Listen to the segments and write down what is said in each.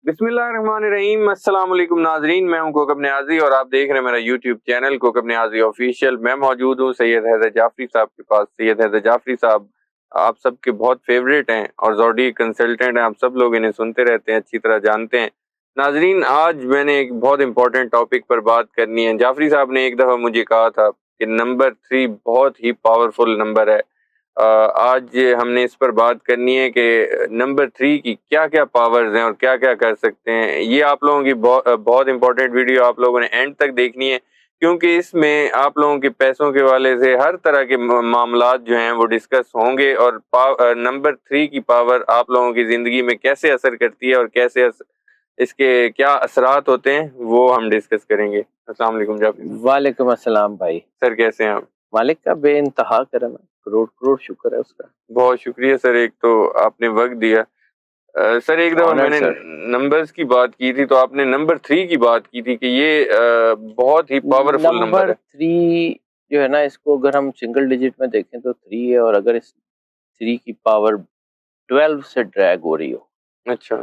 बिस्मिल्लाहिर्रहमानिर्रहीम। अस्सलाम वालेकुम नाजरीन, मैं हूं कोकब न्याजी और आप देख रहे हैं मेरा YouTube channel Kokab Niazi official. मैं मौजूद हूं सैयद हैदर जाफरी साहब के पास। सैयद हैदर जाफरी साहब आप सबके बहुत फेवरेट हैं और ज़ोडी कंसल्टेंट हैं। आप सब लोग इन्हें सुनते रहते हैं, अच्छी तरह जानते हैं। नाजरीन, आज मैंने एक बहुत इंपॉर्टेंट टॉपिक पर बात करनी है। जाफरी साहब ने एक दफ़ा मुझे कहा था कि नंबर 3 बहुत ही पावरफुल नंबर है। आज हमने इस पर बात करनी है कि नंबर 3 की क्या क्या पावर्स हैं और क्या क्या कर सकते हैं। ये आप लोगों की बहुत इंपॉर्टेंट वीडियो आप लोगों ने एंड तक देखनी है, क्योंकि इसमें आप लोगों के पैसों के वाले से हर तरह के मामलात जो हैं वो डिस्कस होंगे और नंबर 3 की पावर आप लोगों की ज़िंदगी में कैसे असर करती है और कैसे इसके क्या असरात होते हैं वो हम डिस्कस करेंगे। अस्सलाम वालेकुम जाफरी साहब। वालेकुम अस्सलाम भाई। सर कैसे हैं आप? मालिक का बेइंतहा करम है, करोड़ करोड़ शुक्र है उसका। बहुत शुक्रिया सर, एक तो आपने वक्त दिया। सर एक दफा ऑनर मैंने सर। नंबर्स की बात की थी तो आपने नंबर 3 की बात की थी कि ये बहुत ही पावरफुल नंबर नंबर है। 3 जो है ना, इसको अगर हम सिंगल डिजिट में देखें तो 3 है, और अगर इस 3 की पावर 12 से ड्रैग हो रही हो अच्छा।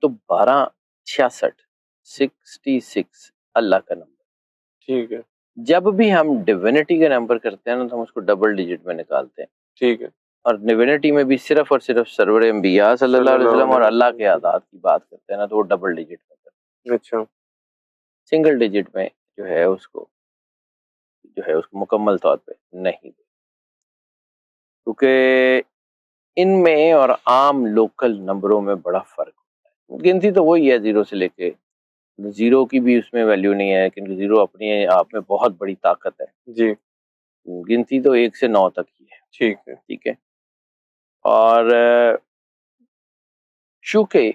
तो 1266 66 अल्लाह का नंबर। ठीक है। जब भी हम डिविनिटी के नंबर करते हैं ना तो हम उसको डबल डिजिट में निकालते हैं, ठीक है। और डिविनिटी में भी सिर्फ और सिर्फ सरवर अंबिया सल्लल्लाहु अलैहि सल्लल्लाहु वसल्लम और अलैहि अल्लाह के वसल्लम। आदात की बात करते हैं ना तो वो डबल डिजिट में करते हैं। अच्छा। सिंगल डिजिट में जो है उसको मुकम्मल तौर पे नहीं दे, क्योंकि इनमें और आम लोकल नंबरों में बड़ा फर्क होता है। गिनती तो वही है, जीरो से लेके, जीरो की भी उसमें वैल्यू नहीं है, क्योंकि जीरो अपनी आप में बहुत बड़ी ताकत है। जी। गिनती तो 1 से 9 तक ही है। ठीक है। ठीक है। और चूंकि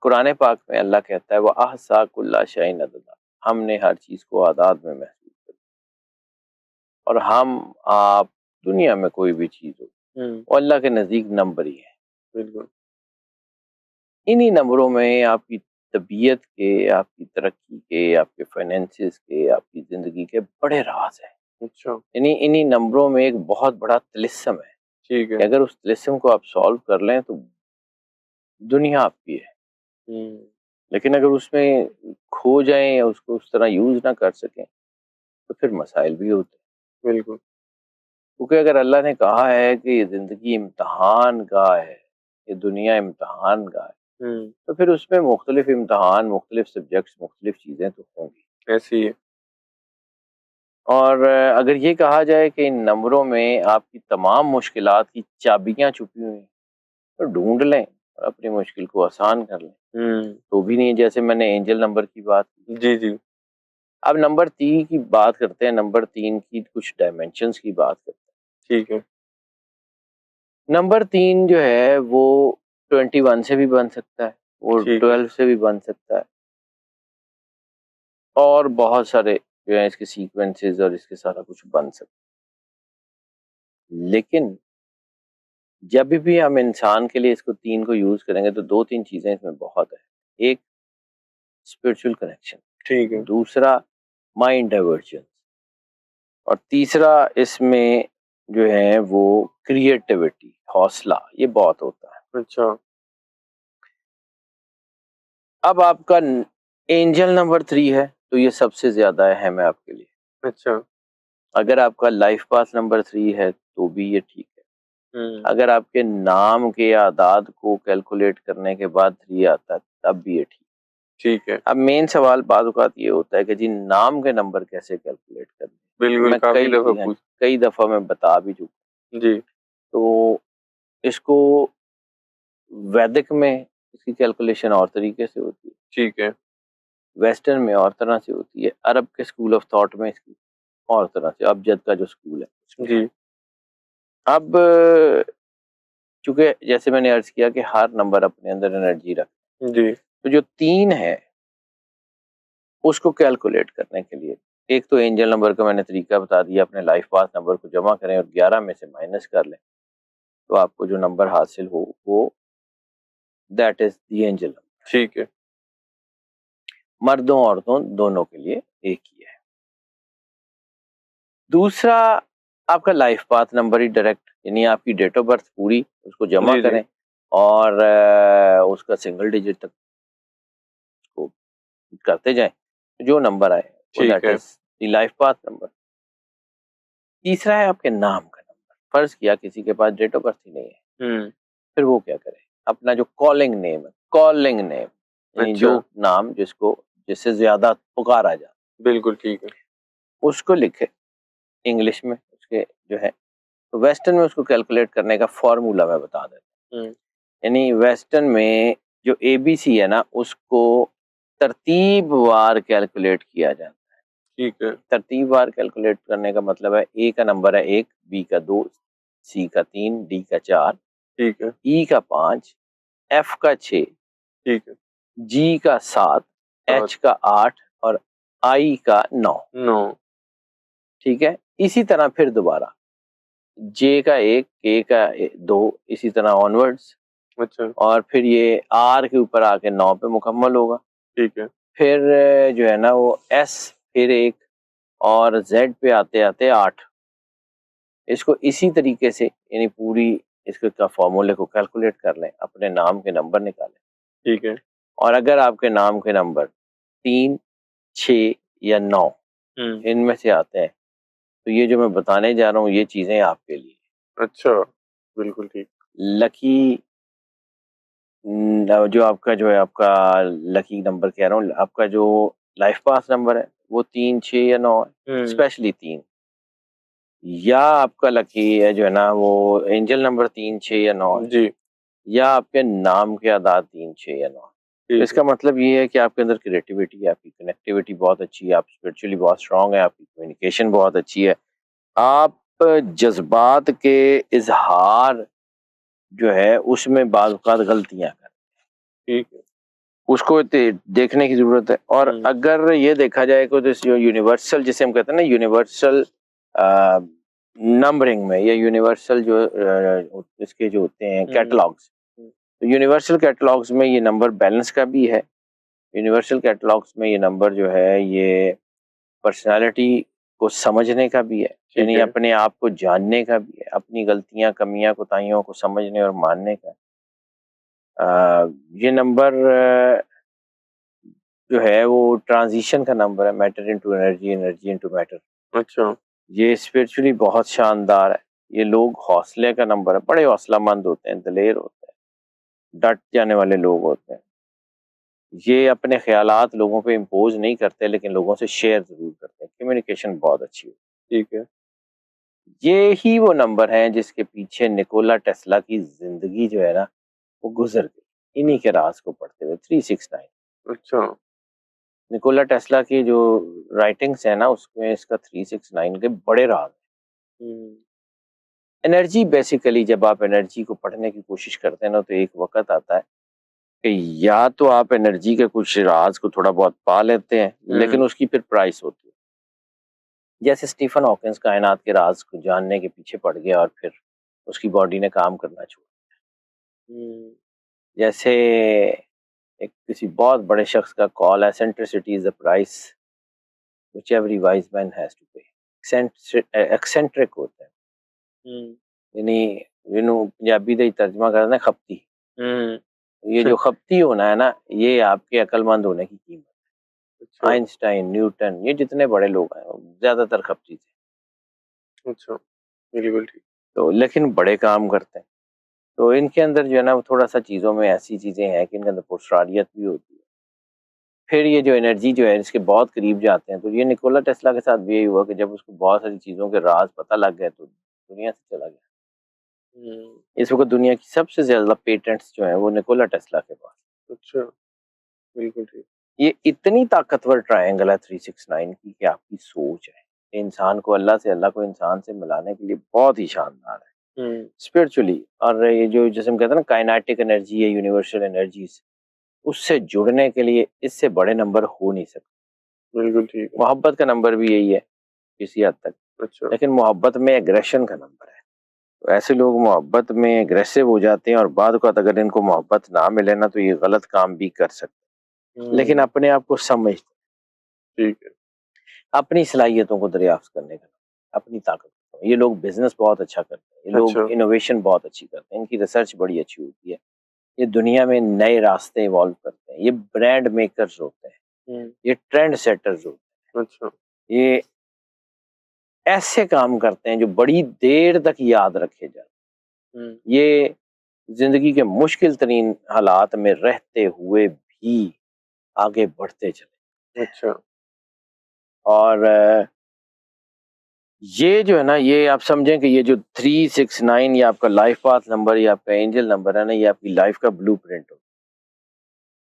कुरान पाक में अल्लाह कहता है वह अहसा कुल्ला शैइन अददा, हमने हर चीज को आदाद में महसूस कर, और हम आप दुनिया में कोई भी चीज हो वो अल्लाह के नज़दीक नंबर ही है। बिल्कुल। इन्हीं नंबरों में आपकी तबीयत के, आपकी तरक्की के, आपके फाइनेंसिस के, आपकी ज़िंदगी के बड़े राज हैं। अच्छा। इन्हीं इन्हीं नंबरों में एक बहुत बड़ा तिलिस्म है ठीक कि है। अगर उस तिलिस्म को आप सॉल्व कर लें तो दुनिया आपकी है। हम्म। लेकिन अगर उसमें खो जाएं या उसको उस तरह यूज़ ना कर सकें तो फिर मसाइल भी होते हैं। बिल्कुल। क्योंकि अगर अल्लाह ने कहा है कि ये ज़िंदगी इम्तिहान गाह है, ये दुनिया इम्तिहान गाह है, हम्म। तो फिर उसमें मुख्तलिफ इम्तिहान, मुख्तलिफ सब्जेक्ट्स, मुख्तलिफ चीज़ें तो होंगी। ऐसी है। और अगर ये कहा जाए कि इन नंबरों में आपकी तमाम मुश्किलात की चाबियां छुपी हुई हैं तो ढूंढ लें और अपनी मुश्किल को आसान कर लें, हम्म। तो भी नहीं। जैसे मैंने एंजल नंबर की बात की। जी जी। अब नंबर 3 की बात करते हैं, नंबर 3 की कुछ डायमेंशंस की बात करते ठीक है। हैं। नंबर 3 जो है वो 21 से भी बन सकता है, वो ठीक है। 12 से भी बन सकता है, और बहुत सारे जो है इसके सीक्वेंसेस और इसके सारा कुछ बन सकता है। लेकिन जब भी हम इंसान के लिए इसको 3 को यूज करेंगे तो 2-3 चीजें इसमें बहुत है। एक, स्पिरिचुअल कनेक्शन। ठीक है। दूसरा, माइंड डाइवर्जन। और तीसरा इसमें जो है वो क्रिएटिविटी, हौसला, ये बहुत होता है। अच्छा। अब आपका एंजल नंबर 3 है तो ये सबसे ज्यादा अहम है आपके लिए। अच्छा। अगर आपका लाइफ पाथ नंबर 3 है तो भी ये ठीक है। हम्म। अगर आपके नाम के आदाद को कैलकुलेट करने के बाद 3 आता है तब भी ये ठीक। ठीक है। अब मेन सवाल बाद औक़ात ये होता है कि जी नाम के नंबर कैसे कैलकुलेट करने। बिल्कुल, मैं काफी कई दफा हाँ, पूछ। कई दफ़ा मैं बता भी चुका। जी। तो इसको वैदिक में इसकी कैलकुलेशन और तरीके से होती है, ठीक है। वेस्टर्न में और तरह से होती है, अरब के स्कूल ऑफ थॉट में इसकी और तरह से, अबजद का जो स्कूल है उसमें। जी। अब चूंकि जैसे मैंने अर्ज किया कि हर नंबर अपने अंदर एनर्जी रखता जी। है, तो जो 3 है उसको कैलकुलेट करने के लिए एक तो एंजल नंबर का मैंने तरीका बता दिया। अपने लाइफ पाथ नंबर को जमा करें और 11 में से माइनस कर लें तो आपको जो नंबर हासिल हो वो that is the angel number. ठीक है। मर्दों औरतों दोनों के लिए एक ही है। दूसरा, आपका लाइफ पाथ नंबर ही डायरेक्ट, यानी आपकी डेट ऑफ बर्थ पूरी उसको जमा जी जी। करें और उसका सिंगल डिजिट तक को करते जाएं, जो नंबर आए वो ठीक दैट है। Is the life path number. तीसरा है आपके नाम का नंबर। फर्ज किया किसी के पास डेट ऑफ बर्थ ही नहीं है, फिर वो क्या करे, अपना जो कॉलिंग नेम है, कॉलिंग नेम यानी अच्छा, जो नाम जिससे ज्यादा पुकारा जाए, बिल्कुल ठीक है। उसको लिखे इंग्लिश में उसके जो है। तो वेस्टर्न में उसको कैलकुलेट करने का फॉर्मूला मैं बता देता हुँ, हूँ। यानी वेस्टर्न में जो एबीसी है ना, उसको तरतीबवार कैलकुलेट किया जाता है। ठीक है, तरतीबवार कैलकुलेट करने का मतलब है, ए का नंबर है 1, बी का 2, सी का 3, डी का 4, ठीक है, ई का 5, एफ का 6, ठीक है। जी का 7, 7, एच का 8 और आई का 9। 9, ठीक है, इसी तरह फिर दोबारा जे का 1, के का 2, इसी तरह ऑनवर्ड्स, अच्छा, और फिर ये आर के ऊपर आके 9 पे मुकम्मल होगा। ठीक है, फिर जो है ना वो एस, फिर 1 और जेड पे आते आते 8। इसको इसी तरीके से यानी पूरी इसके का फॉर्मूले को कैलकुलेट कर लें, अपने नाम के नंबर निकालें। ठीक है। और अगर आपके नाम के नंबर 3, 6 या 9 हुँ, इनमें से आते हैं, तो ये जो मैं बताने जा रहा हूँ ये चीजें आपके लिए। अच्छा, बिल्कुल ठीक। लकी जो आपका जो है आपका लकी नंबर कह रहा हूँ, आपका जो लाइफ पास नंबर है वो 3, 6 या 9 है, हुँ, स्पेशली 3। या आपका लकी है जो है ना वो एंजल नंबर 3, 6 या 9 है, जी, या आपके नाम के आदाद 3, 6 या 9 है। तो ठीक है, इसका मतलब ये है कि आपके अंदर क्रिएटिविटी है, आपकी कनेक्टिविटी बहुत अच्छी है, आप स्पिरिचुअली बहुत स्ट्रांग है, आपकी कम्युनिकेशन बहुत अच्छी है, आप जज्बात के इजहार जो है उसमें बाज़ औक़ात गलतियाँ कर, ठीक है। उसको देखने की जरूरत है। और हुँ, अगर ये देखा जाए तो जो यूनिवर्सल जिसे हम कहते हैं ना, यूनिवर्सल नंबरिंग में या यूनिवर्सल जो इसके जो होते हैं हुँ, कैटलॉग्स, हुँ, तो यूनिवर्सल कैटलॉग्स में ये नंबर बैलेंस का भी है। यूनिवर्सल कैटलॉग्स में ये नंबर जो है ये पर्सनालिटी को समझने का भी है, ठीक यानी है, अपने आप को जानने का भी है, अपनी गलतियां कमियां कोताहियों को समझने और मानने का। ये नंबर जो है वो ट्रांजिशन का नंबर है, matter into energy, energy into matter. अच्छा, ये स्पिरिचुअली बहुत शानदार है। ये लोग हौसले का नंबर है, बड़े हौसलामंद होते हैं, दलेर होते हैं, डट जाने वाले लोग होते हैं। ये अपने ख्यालात लोगों पे इम्पोज नहीं करते, लेकिन लोगों से शेयर जरूर करते हैं, कम्युनिकेशन बहुत अच्छी है। ठीक है, ये ही वो नंबर है जिसके पीछे निकोला टेस्ला की जिंदगी जो है ना वो गुजर गई, इन्हीं के राज को पढ़ते हुए। 369 अच्छा, निकोला टेस्ला की जो राइटिंग्स है ना, उसमें इसका 369 के बड़े राज। हुँ, एनर्जी बेसिकली जब आप एनर्जी को पढ़ने की कोशिश करते हैं ना, तो एक वक्त आता है कि या तो आप एनर्जी के कुछ राज को थोड़ा बहुत पा लेते हैं, हुँ, लेकिन उसकी फिर प्राइस होती है। जैसे स्टीफन हॉकिंस कायनात के राज को जानने के पीछे पड़ गया और फिर उसकी बॉडी ने काम करना छोड़ा। हुँ, जैसे एक किसी बहुत बड़े शख्स का कॉल है, eccentricity is the price which every wise man has to pay. Eccentric होते हैं, हुँ, यानी जिन्हों पंजाबी ਦਾ तर्जमा करते हैं खपती। हुँ, ये जो खपती होना है ना, ये आपके अक्लमंद होने की कीमत। अच्छा, आइंस्टाइन, न्यूटन, ये जितने बड़े लोग हैं वो ज्यादातर खपती थे, अच्छा, बिल्कुल ठीक। तो लेकिन बड़े काम करते हैं। तो इनके अंदर जो है ना वो थोड़ा सा चीज़ों में ऐसी चीज़ें हैं कि इनके अंदर पुरुषारियत भी होती है। फिर ये जो एनर्जी जो है इसके बहुत करीब जाते हैं, तो ये निकोला टेस्ला के साथ भी यही हुआ कि जब उसको बहुत सारी चीज़ों के राज पता लग गए तो दुनिया से चला गया। हुँ, इस वक्त दुनिया की सबसे ज़्यादा पेटेंट्स जो हैं वो निकोला टेस्ला के पास। अच्छा, बिल्कुल ठीक। ये इतनी ताकतवर ट्रायंगल है 369 की कि आपकी सोच है, इंसान को अल्लाह से, अल्लाह को इंसान से मिलाने के लिए बहुत ही शानदार है हुँ, स्पिरिचुअली। और ये जो जैसे हम कहते हैं ना काइनेटिक एनर्जी है, यूनिवर्सल एनर्जीज, उससे जुड़ने के लिए इससे बड़े नंबर हो नहीं सकते। बिल्कुल ठीक है। मोहब्बत का नंबर भी यही है किसी हद तक, अच्छा, लेकिन मोहब्बत में एग्रेशन का नंबर है। तो ऐसे लोग मोहब्बत में एग्रेसिव हो जाते हैं और बाद वक़्त अगर इनको मोहब्बत ना मिले ना तो ये गलत काम भी कर सकते हैं, लेकिन हुँ, अपने आप को समझते हैं, ठीक है। अपनी सलाहियतों को दरियाफ्त करने का, अपनी ताकत को। ये लोग बिजनेस बहुत अच्छा करते हैं, ये लोग अच्छा, इनोवेशन बहुत अच्छी करते हैं, इनकी रिसर्च बड़ी अच्छी होती है। ये दुनिया में नए रास्ते इवॉल्व करते हैं, ये ब्रांड मेकर्स होते हैं, ये ट्रेंड सेटर्स होते हैं। अच्छा। ये ऐसे काम करते हैं जो बड़ी देर तक याद रखे जाते। ये जिंदगी के मुश्किल तरीन हालात में रहते हुए भी आगे बढ़ते चले। अच्छा। और ये जो है ना, ये आप समझें कि ये जो 369 ये आपका लाइफ पाथ नंबर, ये आपका एंजल नंबर है ना, ये आपकी लाइफ का ब्लूप्रिंट हो।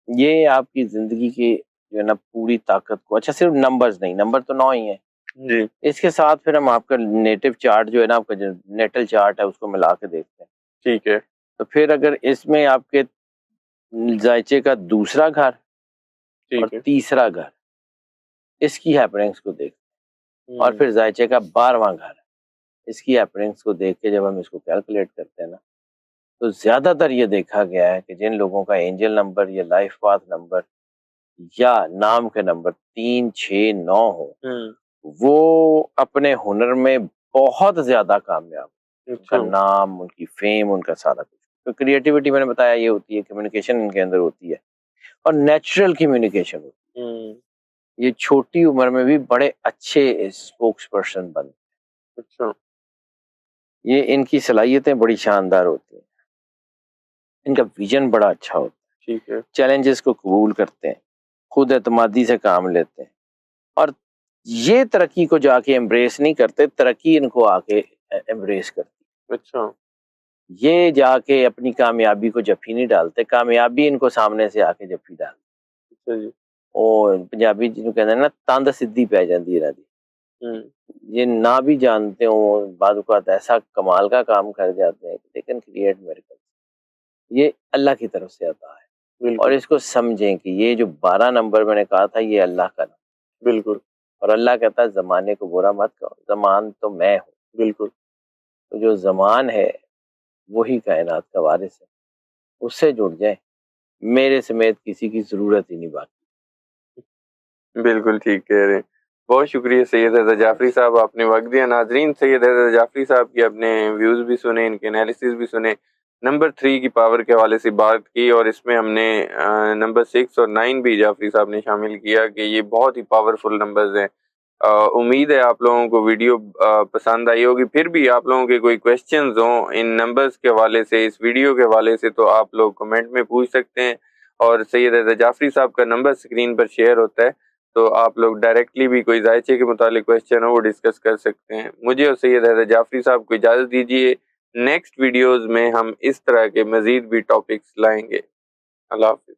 ये आपकी जिंदगी की जो है ना पूरी ताकत को, अच्छा सिर्फ नंबर्स नहीं, नंबर तो 9 ही है जी। इसके साथ फिर हम आपका नेटिव चार्ट जो है ना, आपका जो नेटल चार्ट है उसको मिला के देखते हैं। ठीक है। तो फिर अगर इसमें आपके जायचे का दूसरा घर और ठीक है। तीसरा घर, इसकी हैपनिंग्स को देखते हैं, और फिर जायचे का 12वां घर, इसकी हैपनिंग्स को देख के जब हम इसको कैलकुलेट करते हैं ना, तो ज्यादातर ये देखा गया है कि जिन लोगों का एंजल नंबर या लाइफ पाथ नंबर या नाम के नंबर 3, 6, 9 हो, वो अपने हुनर में बहुत ज्यादा कामयाब। उनका नाम, उनकी फेम, उनका सारा कुछ। तो क्रिएटिविटी मैंने बताया ये होती है, कम्युनिकेशन इनके अंदर होती है, और नेचुरल कम्युनिकेशन होती है। ये छोटी उम्र में भी बड़े अच्छे स्पोक्स पर्सन बनते। अच्छा। ये इनकी सलाहियतें बड़ी शानदार होती हैं, इनका विजन बड़ा अच्छा होता है। ठीक है। चैलेंजेस को कबूल करते हैं, खुद एतमादी से काम लेते हैं, और ये तरक्की को जाके एम्ब्रेस नहीं करते, तरक्की इनको आके एम्ब्रेस करती। अच्छा। ये जाके अपनी कामयाबी को जफ्फी नहीं डालते, कामयाबी इनको सामने से आके जफ्फी डालती। अच्छा जी। और पंजाबी जिन्हों कहते हैं ना, तंद सीधी पै जाती है इन्हां दी। ये ना भी जानते हो, बाद औक़ात ऐसा कमाल का काम कर जाते हैं, दे कैन क्रिएट मिरेकल्स। ये अल्लाह की तरफ से आता है, और इसको समझें कि ये जो 12 नंबर मैंने कहा था, ये अल्लाह का नंबर। बिल्कुल। और अल्लाह कहता है ज़माने को बुरा मत कहो, ज़मान तो मैं हूँ। बिल्कुल। तो जो ज़मान है वही कायनात का वारिस है, उससे जुड़ जाए, मेरे समेत किसी की ज़रूरत ही नहीं बाकी। बिल्कुल ठीक कह रहे हैं। बहुत शुक्रिया सैयद हैदर जाफरी साहब, आपने वक्त दिया। नाजरीन, सैयद हैदर जाफरी साहब की अपने व्यूज़ भी सुने, इनके एनालिसिस भी सुने, नंबर 3 की पावर के हवाले से बात की, और इसमें हमने नंबर 6 और 9 भी जाफरी साहब ने शामिल किया कि ये बहुत ही पावरफुल नंबर्स हैं। उम्मीद है आप लोगों को वीडियो पसंद आई होगी। फिर भी आप लोगों के कोई क्वेश्चंस हों इन नंबर्स के हवाले से, इस वीडियो के हवाले से, तो आप लोग कमेंट में पूछ सकते हैं, और सैयद हैदर जाफरी साहब का नंबर स्क्रीन पर शेयर होता है, तो आप लोग डायरेक्टली भी कोई जायचे के मुतालिक क्वेश्चन हो वो डिस्कस कर सकते हैं। मुझे और सैयद हैदर जाफरी साहब को इजाज़त दीजिए। नेक्स्ट वीडियोज़ में हम इस तरह के मज़ीद भी टॉपिक्स लाएंगे। अल्लाह हाफ़िज़।